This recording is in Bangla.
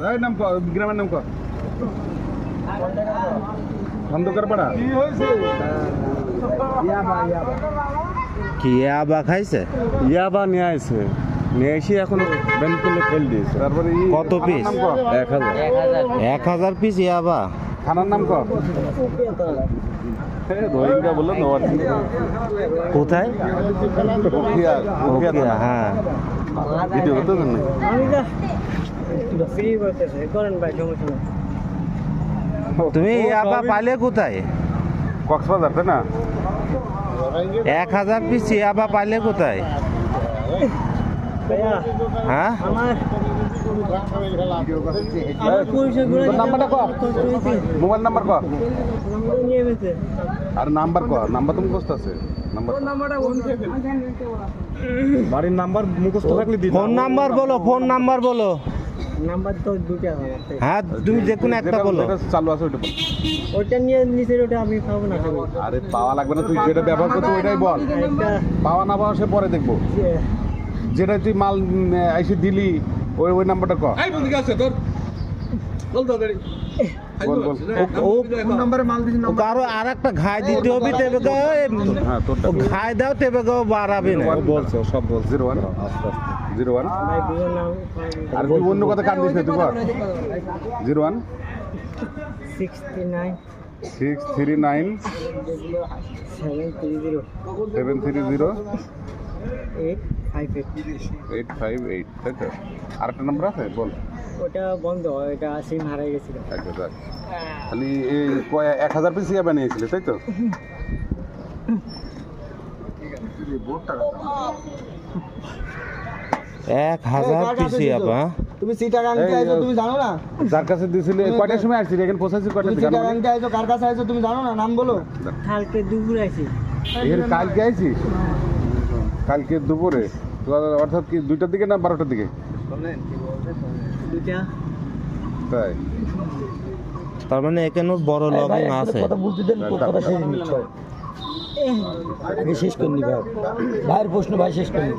এই নাম কো, গ্রামের নাম কো। খন্দকার পাড়া। কি হয়েছে? কি ইয়াবা খাইছে? ইয়াবা নিয়ে আইছে, নিয়ে এসে এখন ব্যান করলে ফেল দিয়েছে। তারপরে কত পিস? 1000। 1000 পিস ইয়াবা। থানার নাম কো? রোহিঙ্গা বললো নওয়ার। কোথায়? উখিয়া, উখিয়া থানা। হ্যাঁ। ভিডিও করতে দেন না। তুমি ইয়াবা পাইলে কোথায়? কক্সবাজার, তাই না? 1000 পিস ইয়াবা পাইলে কোথায়? হ্যাঁ, নাম্বারটা কো, মোবাইল নাম্বার কো। আর নাম্বার কো, নাম্বার তুমি মুখস্থ আছে? বাড়ির নাম্বার মুখস্থ থাকলে দিন। ফোন নাম্বার বলো, ফোন নাম্বার বলো। নাম্বার তো দুটা। হ্যাঁ, তুমি যে কোনো একটা বলো। চালু আছে ওইটা বল। ওটা নিয়ে নিচের ওটা আমি খাবো না। আরে পাওয়া লাগবে না, তুই যেটা ব্যবহার করতে ওইটাই বল। পাওয়া না পাওয়া সে পরে দেখবো। যেটা তুই মাল আইসে দিলি ওই ওই নাম্বারটা কর। বল বল। কারো আর একটা ঘাই দিতে হবে, তেবে গো হ্যাঁ তোরটা ঘাই দাও, তেবে গো বাড়াবে না। বলছো সব বল। 01 01 আর তুই অন্য কথা কান দিস না, তুই কর 01 69 639 730 858, তাই তো? আরেকটা নাম্বার আছে বল। ওটা বন্ধ, এটা সিম হারাই গেছিল। আচ্ছা যাক, খালি এই 1000 পিস ইয়া বানিয়েছিলে, তাই তো? 1000 পিস ইয়াবা। তুমি সিটাগাং কে আইছো তুমি জানো না? যার কাছে দিছিলে কয়টার সময় আসছিস? এখানে পৌঁছাইছিস কয়টার তুমি দিকে? সিটাগাং কে আইছো, কার কাছে আইছো তুমি জানো না? নাম বলো। কালকে দুপুরে আইছি। এর কালকে আইছিস? কালকে দুপুরে? তো অর্থাৎ কি 2টার দিকে না 12টার দিকে? দুটা। তাই তার মানে এখানে বড় লগিং আছে। কথা বলতে দেন, কথা শেষ নিচ্ছ। শেষ করনি ভাই, ভাইয়ের প্রশ্ন ভাই শেষ করনি।